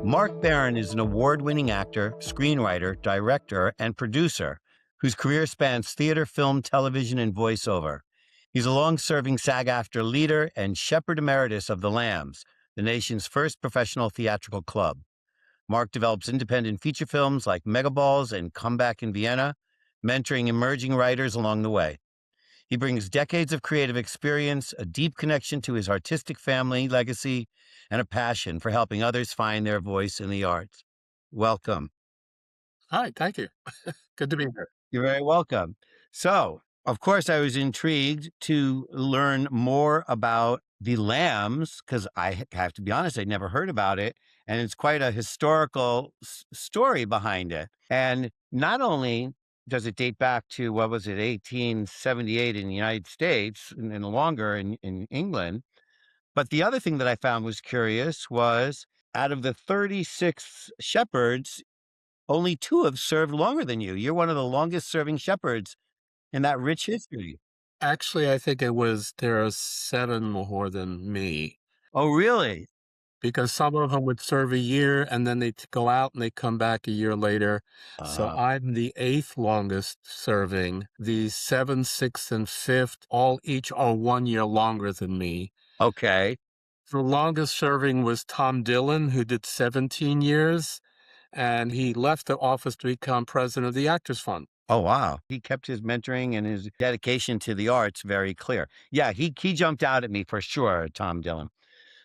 Marc Baron is an award-winning actor, screenwriter, director, and producer whose career spans theater, film, television, and voiceover. He's a long-serving SAG-AFTRA leader and Shepherd Emeritus of the Lambs, the nation's first professional theatrical club. Marc develops independent feature films like MegaBalls and Comeback in Vienna, mentoring emerging writers along the way. He brings decades of creative experience, a deep connection to his artistic family legacy, and a passion for helping others find their voice in the arts. Welcome. Hi, thank you. Good to be here. You're very welcome. So, of course, I was intrigued to learn more about the Lambs because I have to be honest, I'd never heard about it. And it's quite a historical story behind it. And not only does it date back to, what was it, 1878 in the United States and longer in England, but the other thing that I found was curious was out of the 36 shepherds, only 2 have served longer than you. You're one of the longest serving shepherds in that rich history. Actually, I think there are 7 more than me Oh, really? because some of them would serve a year and then they'd go out and they come back a year later. So Uh, I'm the 8th longest serving. The 7th, 6th, and 5th all each are 1 year longer than me. okay. The longest serving was Tom Dillon, who did 17 years, and he left the office to become president of the Actors Fund. Oh, wow. He kept his mentoring and his dedication to the arts very clear. Yeah, he jumped out at me for sure, Tom Dillon.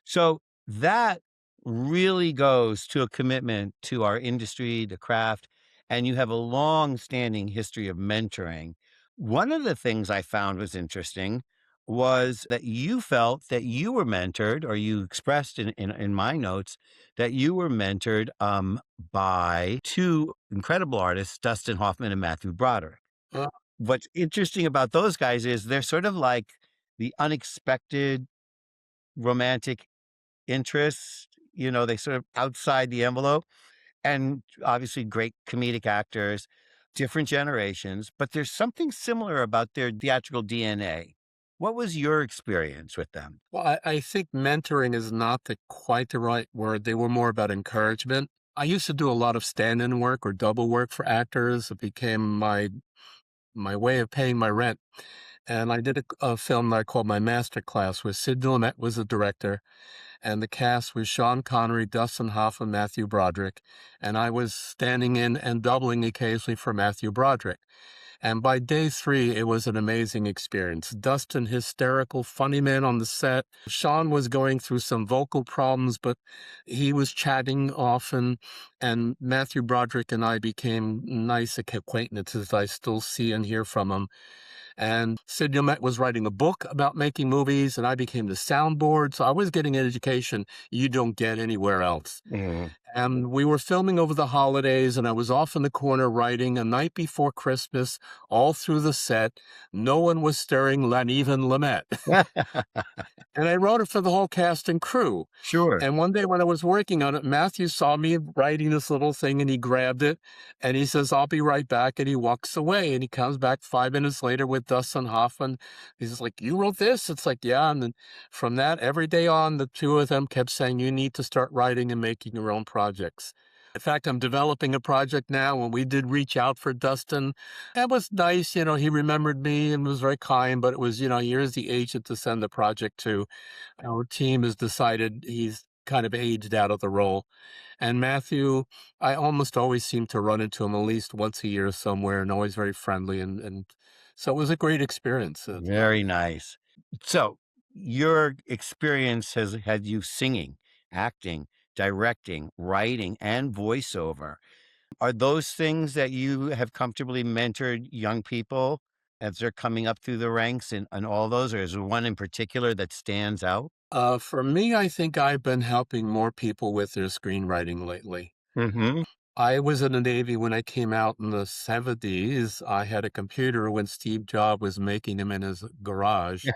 So that really goes to a commitment to our industry, the craft, and you have a long-standing history of mentoring. One of the things I found was interesting was that you felt that you were mentored, or you expressed in my notes that you were mentored by 2 incredible artists, Dustin Hoffman and Matthew Broderick. Uh, What's interesting about those guys is they're sort of like the unexpected romantic interests, they sort of outside the envelope, and obviously great comedic actors, different generations, but there's something similar about their theatrical DNA. What was your experience with them? Well, I think mentoring is not quite the right word. They were more about encouragement. I used to do a lot of stand-in work or double work for actors. It became my way of paying my rent. And I did a film that I called my master class, where Sid Lumet was the director, and the cast was Sean Connery, Dustin Hoffman, Matthew Broderick, and I was standing in and doubling occasionally for Matthew Broderick. And by day 3, it was an amazing experience. Dustin, hysterical, funny man on the set. Sean was going through some vocal problems, but he was chatting often. And Matthew Broderick and I became nice acquaintances. I still see and hear from him. And Sid Lumet was writing a book about making movies, and I became the soundboard. So I was getting an education you don't get anywhere else. Mhm. And we were filming over the holidays, and I was off in the corner writing A Night Before Christmas all through the set. No one was stirring, not even Lumet. And I wrote it for the whole cast and crew. Sure. And one day when I was working on it, Matthew saw me writing this little thing and he grabbed it and he says, "I'll be right back." And he walks away and he comes back 5 minutes later with Dustin Hoffman. He's like, "You wrote this?" It's like, "Yeah." And then from that, every day on, the 2 of them kept saying, "You need to start writing and making your own projects." In fact, I'm developing a project now, and we did reach out for Dustin. That was nice. He remembered me and was very kind, but it was, here's the agent to send the project to. Our team has decided he's kind of aged out of the role. And Matthew, I almost always seem to run into him at least once a year somewhere, and always very friendly. And so it was a great experience. Very nice. So, your experience has had you singing, acting, directing, writing, and voiceover. Are those things that you have comfortably mentored young people as they're coming up through the ranks and all those, or is there one in particular that stands out? For me, I think I've been helping more people with their screenwriting lately. Mhm. I was in the Navy when I came out in the 70s. I had a computer when Steve Jobs was making them in his garage.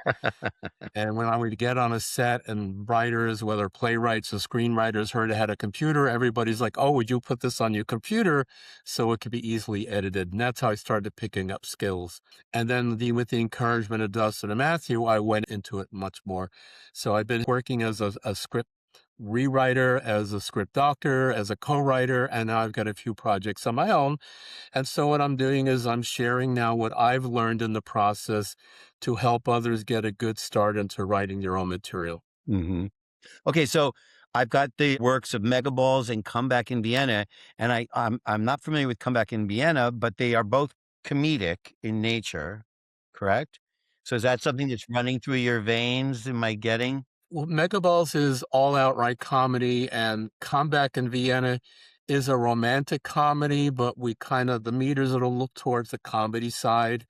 And when I would get on a set and writers, whether playwrights or screenwriters, heard I had a computer, everybody's like, "Oh, would you put this on your computer so it could be easily edited?" And that's how I started picking up skills. And then with the encouragement of Dustin and Matthew, I went into it much more. So I've been working as a script rewriter, as a script doctor, as a co-writer, and now I've got a few projects on my own. And so what I'm doing is I'm sharing now what I've learned in the process to help others get a good start into writing their own material. Hmm. Okay, so I've got the works of Megaballs and Comeback in Vienna, and I'm not familiar with Comeback in Vienna, but they are both comedic in nature, correct? So is that something that's running through your veins? Am I getting? Well, Megaballs is all outright comedy, and Comeback in Vienna is a romantic comedy, but we kind of, the meters are a little towards the comedy side.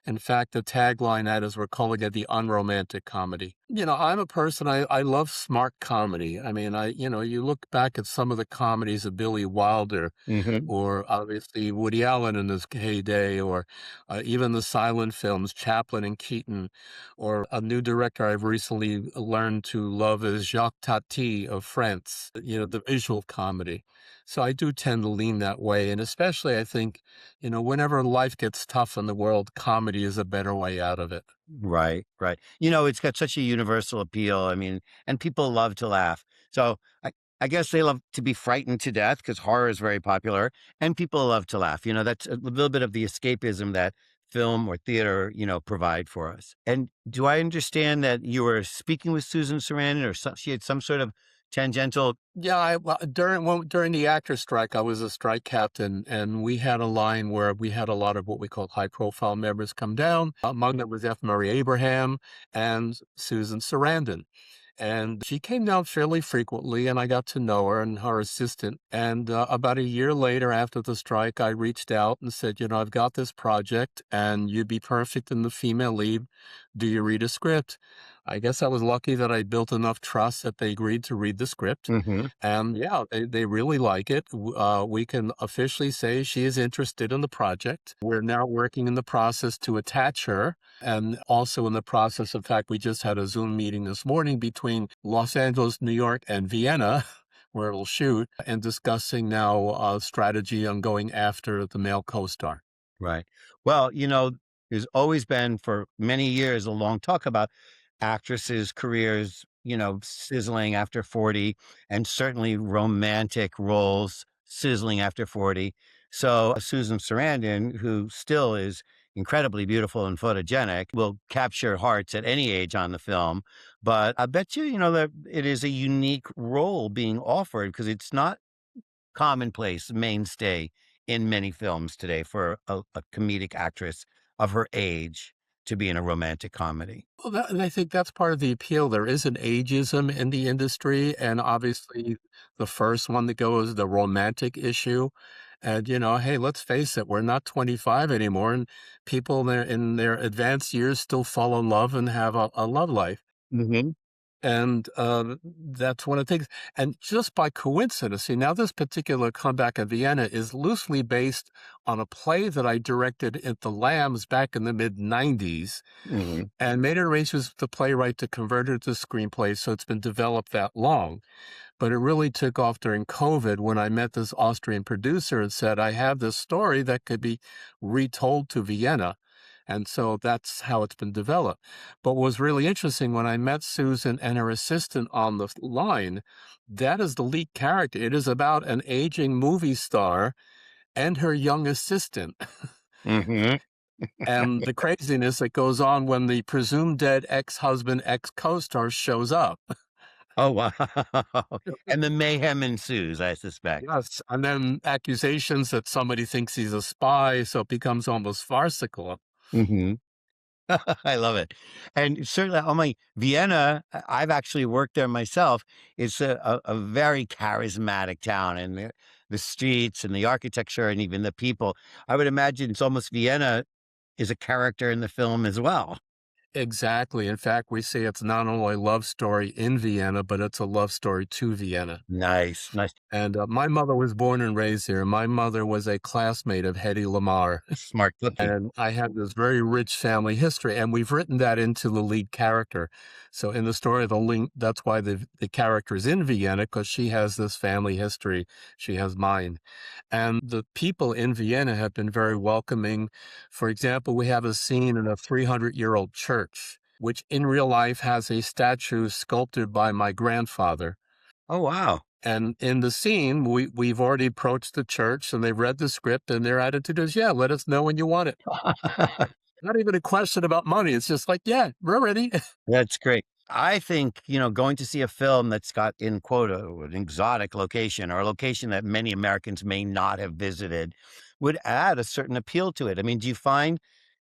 In fact, the tagline that is we're calling it the unromantic comedy. I'm a person, I love smart comedy. I mean, you look back at some of the comedies of Billy Wilder, Hmm. or obviously Woody Allen in his heyday, or even the silent films, Chaplin and Keaton, or a new director I've recently learned to love is Jacques Tati of France, the visual comedy. So I do tend to lean that way. And especially, I think, whenever life gets tough in the world, comedy is a better way out of it. Right, right. It's got such a universal appeal. I mean, and people love to laugh. So I guess they love to be frightened to death because horror is very popular, and people love to laugh. That's a little bit of the escapism that film or theater, provide for us. And do I understand that you were speaking with Susan Sarandon, or she had some sort of tangential? Yeah, well, during the actor strike, I was a strike captain, and we had a line where we had a lot of what we call high-profile members come down. Among them was F. Murray Abraham and Susan Sarandon. And she came down fairly frequently, and I got to know her and her assistant. And about a year later, after the strike, I reached out and said, I've got this project, and you'd be perfect in the female lead. Do you read a script? I guess I was lucky that I built enough trust that they agreed to read the script. Hmm. And yeah, they really like it. We can officially say she is interested in the project. We're now working in the process to attach her, and also in the process. In fact, we just had a Zoom meeting this morning between Los Angeles, New York, and Vienna, where it'll shoot, and discussing now strategy on going after the male co-star. Right. Well, there's always been for many years a long talk about actresses' careers, sizzling after 40, and certainly romantic roles sizzling after 40. So Susan Sarandon, who still is incredibly beautiful and photogenic, will capture hearts at any age on the film. But I bet you, that it is a unique role being offered because it's not commonplace mainstay in many films today for a comedic actress of her age to be in a romantic comedy. Well, and I think that's part of the appeal. There is an ageism in the industry, and obviously the first one that goes the romantic issue. And hey, let's face it, we're not 25 anymore, and people in their advanced years still fall in love and have a love life. Mhm. And that's one of the things. And just by coincidence, see, now this particular comeback in Vienna is loosely based on a play that I directed at the Lambs back in the mid 90s, Mhm. and made arrangements with the playwright to convert it to screenplay. So it's been developed that long. But it really took off during COVID when I met this Austrian producer and said, I have this story that could be retold to Vienna. And so that's how it's been developed. But what was really interesting when I met Susan and her assistant on the line, that is the lead character. It is about an aging movie star and her young assistant. Mhm. And the craziness that goes on when the presumed dead ex-husband, ex-co-star shows up. Oh, wow. And the mayhem ensues, I suspect. Yes, and then accusations that somebody thinks he's a spy, so it becomes almost farcical. Mhm. I love it. And certainly, oh my Vienna, I've actually worked there myself. It's a very charismatic town, and the streets and the architecture and even the people. I would imagine it's almost Vienna is a character in the film as well. Exactly. In fact, we say it's not only a love story in Vienna, but it's a love story to Vienna. Nice, nice. And my mother was born and raised here. My mother was a classmate of Hedy Lamarr. Smart cookie. And I have this very rich family history, and we've written that into the lead character. So in the story, the link, that's why the character is in Vienna, because she has this family history. She has mine. And the people in Vienna have been very welcoming. For example, we have a scene in a 300-year-old church, which in real life has a statue sculpted by my grandfather. Oh, wow. And in the scene, we've already approached the church and they've read the script and their attitude is, yeah, let us know when you want it. Not even a question about money. It's just like, yeah, we're ready. That's great. I think, going to see a film that's got in quote an exotic location or a location that many Americans may not have visited would add a certain appeal to it. I mean, do you find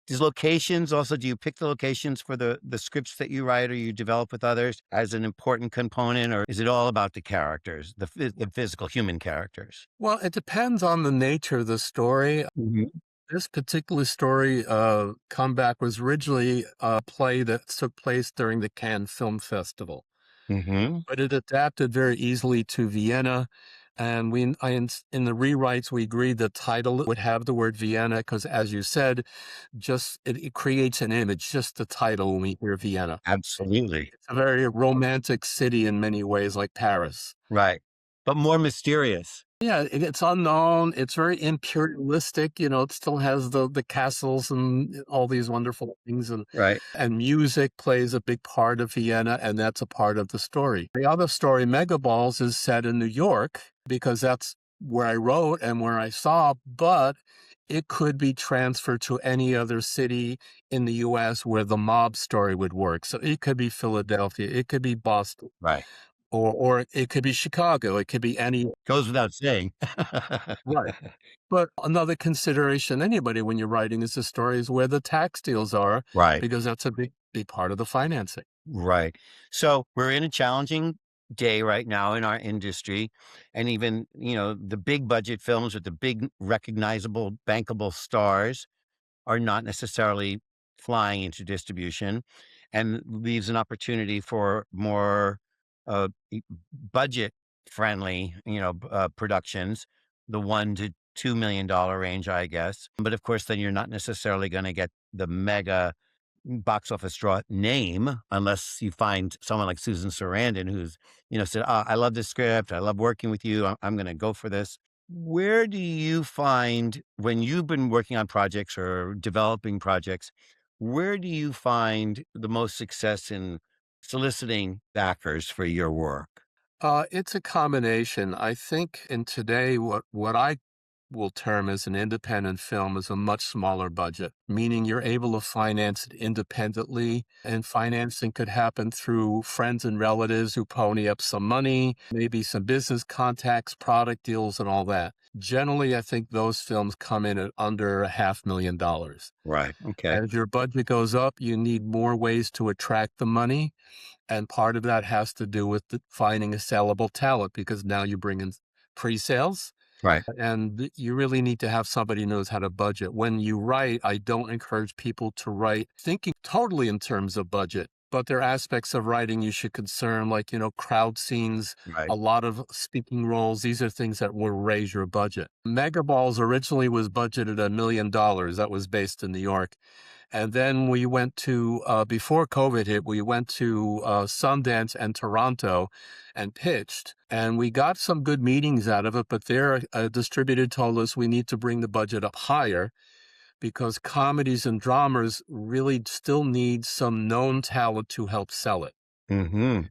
these locations also, do you pick the locations for the scripts that you write or you develop with others as an important component, or is it all about the characters, the physical human characters? Well, it depends on the nature of the story. Hmm. This particular story, Comeback, was originally a play that took place during the Cannes Film Festival, Hmm. but it adapted very easily to Vienna. And in the rewrites, we agreed the title would have the word Vienna because, as you said, it creates an image, just the title when we hear Vienna. Absolutely. It's a very romantic city in many ways, like Paris. Right. But more mysterious. Yeah, it's unknown, it's very imperialistic, it still has the castles and all these wonderful things, Right. and music plays a big part of Vienna, and that's a part of the story. The other story, Megaballs, is set in New York because that's where I wrote and where I saw, but it could be transferred to any other city in the US where the mob story would work. So it could be Philadelphia, it could be Boston, Right. or it could be Chicago, it could be any. Goes without saying. Right. But another consideration, anybody, when you're writing is the story is where the tax deals are, Right. because that's a big part of the financing. Right. So we're in a challenging day right now in our industry. And even, the big budget films with the big recognizable, bankable stars are not necessarily flying into distribution, and leaves an opportunity for more budget friendly, productions, the $1 to $2 million range, I guess. But of course, then you're not necessarily going to get the mega box office draw name unless you find someone like Susan Sarandon who's, said, I love this script. I love working with you. I'm going to go for this. Where do you find when you've been working on projects or developing projects, where do you find the most success in soliciting backers for your work? It's a combination. I think in today, what I will term as an independent film is a much smaller budget, meaning you're able to finance it independently, and financing could happen through friends and relatives who pony up some money, maybe some business contacts, product deals, and all that. Generally, I think those films come in at under $500,000. Right. Okay. As your budget goes up, you need more ways to attract the money. And part of that has to do with finding a sellable talent because now you bring in pre-sales Right. and you really need to have somebody who knows how to budget. When you write, I don't encourage people to write thinking totally in terms of budget, but there are aspects of writing you should concern, like, crowd scenes, Right. a lot of speaking roles. These are things that will raise your budget. Megaballs originally was budgeted $1 million. That was based in New York. And then we went to, before COVID hit, we went to Sundance and Toronto and pitched. And we got some good meetings out of it, but their distributor told us we need to bring the budget up higher because comedies and dramas really still need some known talent to help sell it.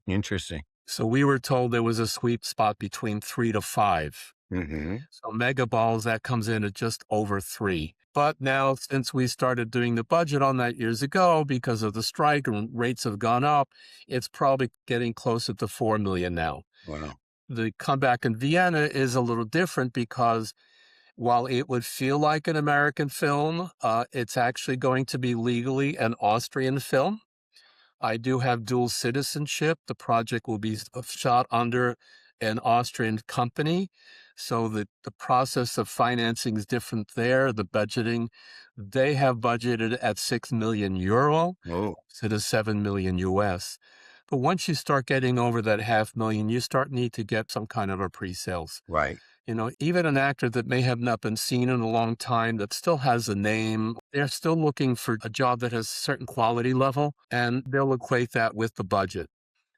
Interesting. So we were told there was a sweet spot between 3 to 5. Hmm. So Mega Balls, that comes in at just over 3. But now, since we started doing the budget on that years ago, because of the strike and rates have gone up, it's probably getting closer to 4 million now. Wow. The Comeback in Vienna is a little different because while it would feel like an American film, it's actually going to be legally an Austrian film. I do have dual citizenship. The project will be shot under an Austrian company. So the process of financing is different there. The budgeting, they have budgeted at 6 million euro Oh, instead of 7 million US. But once you start getting over that 500,000, you need to get some kind of a pre-sales. right. Even an actor that may have not been seen in a long time that still has a name, they're still looking for a job that has a certain quality level, and they'll equate that with the budget.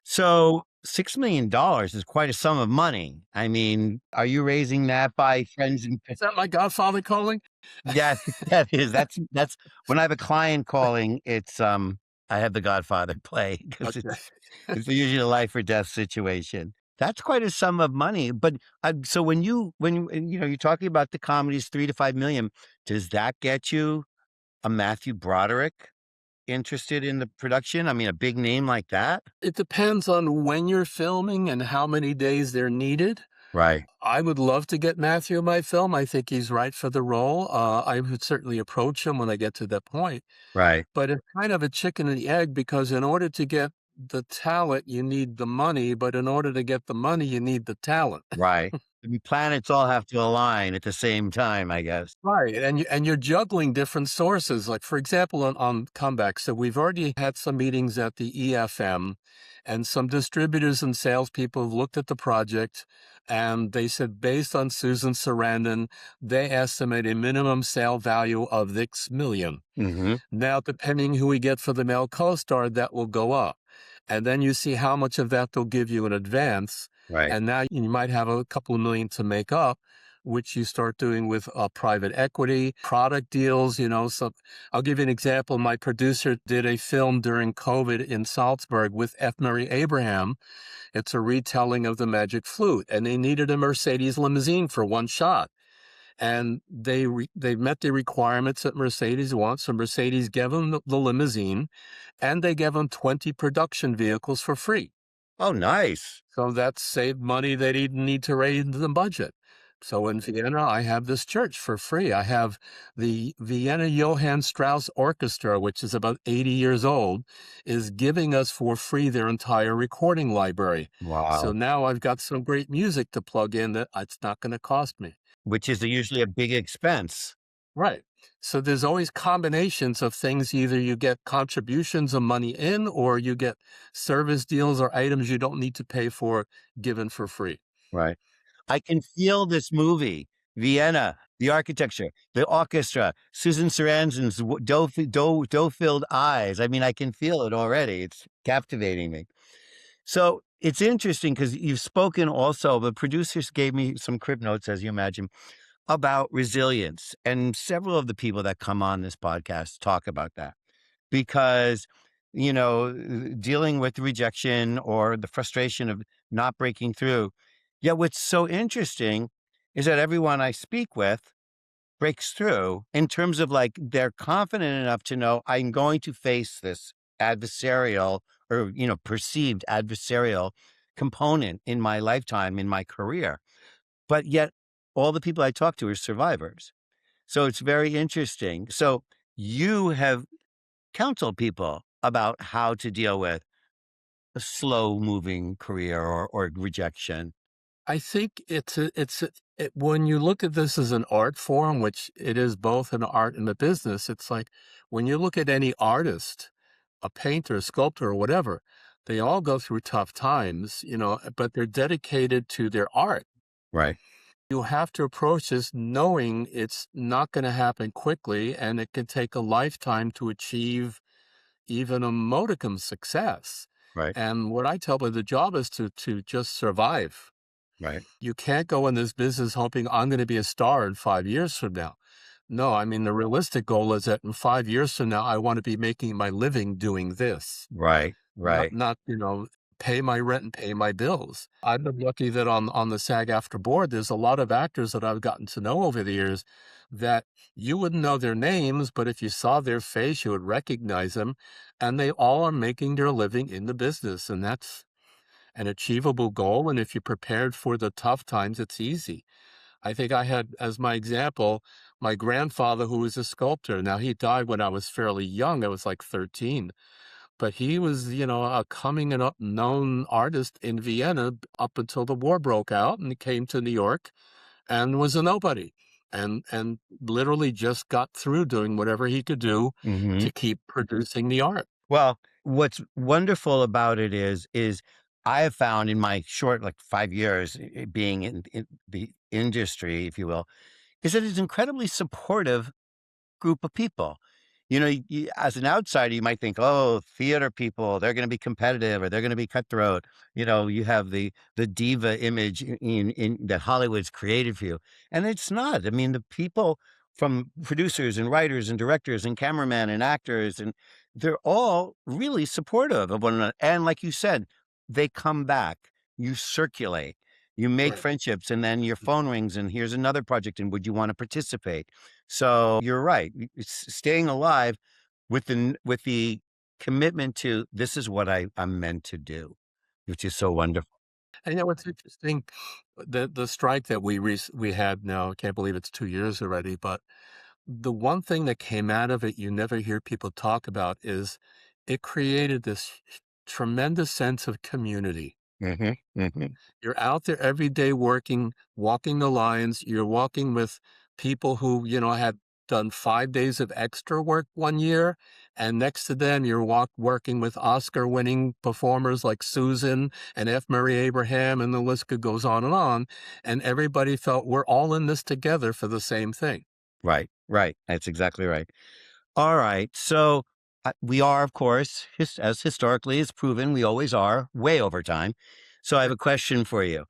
So $6 million is quite a sum of money. I mean, are you raising that by friends and Is that my godfather calling? yeah, that is. That's when I have a client calling, it's I have the Godfather play because Okay. it's usually a life or death situation. That's quite a sum of money, but, so you're talking about the comedies, 3 to 5 million, does that get you a Matthew Broderick interested in the production? I mean, a big name like that? It depends on when you're filming and how many days they're needed. Right, I would love to get Matthew in my film. I think he's right for the role. I would certainly approach him when I get to that point. right, But it's kind of a chicken and the egg because in order to get the talent, you need the money. But in order to get the money, you need the talent. right. The planets all have to align at the same time, I guess. Right, and you're juggling different sources. Like for example, on Comeback, so we've already had some meetings at the EFM, and some distributors and salespeople have looked at the project, and they said based on Susan Sarandon, they estimate a minimum sale value of X million. Mhm, Now, depending who we get for the male co-star, that will go up. And then you see how much of that they'll give you in advance. right. And now you might have a couple of million to make up, which you start doing with private equity, product deals, So I'll give you an example. My producer did a film during COVID in Salzburg with F. Murray Abraham. It's a retelling of the Magic Flute, and they needed a Mercedes limousine for one shot. And they met the requirements that Mercedes wants. So Mercedes gave them the limousine, and they gave them 20 production vehicles for free. Oh, nice. So that saved money they didn't need to raise the budget. So in Vienna, I have this church for free. I have the Vienna Johann Strauss Orchestra, which is about 80 years old, is giving us for free their entire recording library. So Wow. now I've got some great music to plug in that it's not going to cost me. Which is usually a big expense. Right. So there's always combinations of things. Either you get contributions of money in, or you get service deals or items you don't need to pay for given for free. Right. I can feel this movie, Vienna, the architecture, the orchestra, Susan Sarandon's doe-filled eyes. I mean, I can feel it already. It's captivating me. So it's interesting because you've spoken also, the producers gave me some crib notes, as you imagine, about resilience. And several of the people that come on this podcast talk about that because, dealing with rejection or the frustration of not breaking through. Yet what's so interesting is that everyone I speak with breaks through in terms of like they're confident enough to know I'm going to face this adversarial or, perceived adversarial component in my lifetime, in my career. But yet all the people I talk to are survivors. So it's very interesting. So you have counseled people about how to deal with a slow moving career or rejection. I think when you look at this as an art form, which it is both an art and a business, it's like when you look at any artist, a painter, a sculptor, or whatever, they all go through tough times, but they're dedicated to their art. Right. You have to approach this knowing it's not going to happen quickly and it can take a lifetime to achieve even a modicum success. Right. And what I tell them, the job is to just survive. Right. You can't go in this business hoping I'm going to be a star in 5 years from now. No, I mean, the realistic goal is that in 5 years from now, I want to be making my living doing this, Right. Right. not, pay my rent and pay my bills. I've been lucky that on the SAG-AFTRA board, there's a lot of actors that I've gotten to know over the years that you wouldn't know their names, but if you saw their face, you would recognize them. And they all are making their living in the business. And that's an achievable goal. And if you're prepared for the tough times, it's easy. I think I had, as my example, my grandfather, who was a sculptor. Now, he died when I was fairly young. I was like 13. But he was, a coming and up known artist in Vienna up until the war broke out, and he came to New York and was a nobody, and literally just got through doing whatever he could do Hmm. to keep producing the art. Well, what's wonderful about it is I have found in my short, like 5 years being in the industry, if you will, is that it's incredibly supportive group of people. As an outsider, you might think, oh, theater people, they're going to be competitive or they're going to be cutthroat. You have the diva image in that Hollywood's created for you. And it's not. I mean, the people from producers and writers and directors and cameramen and actors, and they're all really supportive of one another. And like you said, they come back. you circulate, you make Right. friendships, and then your phone rings and here's another project and would you want to participate? So you're right. It's staying alive with the commitment to this is what I'm meant to do, which is so wonderful. And you know what's interesting? The strike that we had now, I can't believe it's 2 years already, but the one thing that came out of it you never hear people talk about is it created this tremendous sense of community. Hmm. Hmm. You're out there every day working, walking the lines. You're walking with people who, had done 5 days of extra work one year, and next to them, you're working with Oscar-winning performers like Susan and F. Murray Abraham, and the list goes on, and everybody felt we're all in this together for the same thing. Right, right. That's exactly right. All right. So we are, of course, as historically is proven, we always are way over time. So I have a question for you.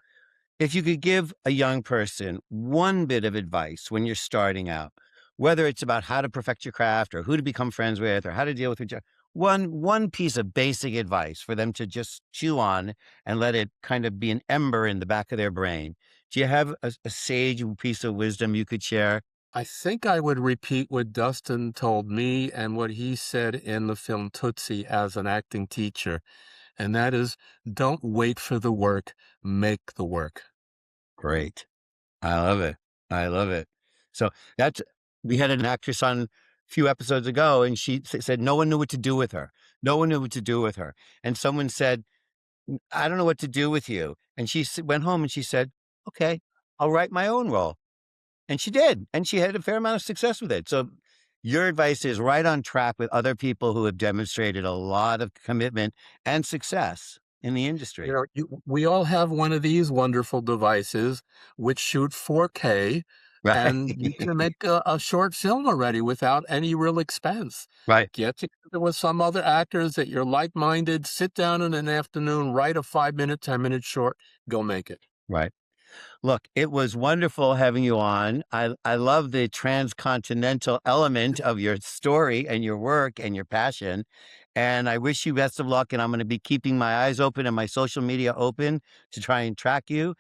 If you could give a young person one bit of advice when you're starting out, whether it's about how to perfect your craft or who to become friends with or how to deal with each other, one piece of basic advice for them to just chew on and let it kind of be an ember in the back of their brain. Do you have a sage piece of wisdom you could share? I think I would repeat what Dustin told me and what he said in the film Tootsie as an acting teacher, and that is, "Don't wait for the work, make the work." Great. I love it. I love it. So that's we had an actress on a few episodes ago, and she said no one knew what to do with her. No one knew what to do with her. And someone said, I don't know what to do with you. And she went home and she said, okay, I'll write my own role. And she did. And she had a fair amount of success with it. So your advice is right on track with other people who have demonstrated a lot of commitment and success in the industry. We all have one of these wonderful devices which shoot 4K, Right. and you can make a short film already without any real expense. Right. Get together with some other actors that you're like-minded, sit down in an afternoon, write a 5-minute, 10-minute short, go make it. Right. Look, it was wonderful having you on. I love the transcontinental element of your story and your work and your passion. And I wish you best of luck. And I'm going to be keeping my eyes open and my social media open to try and track you.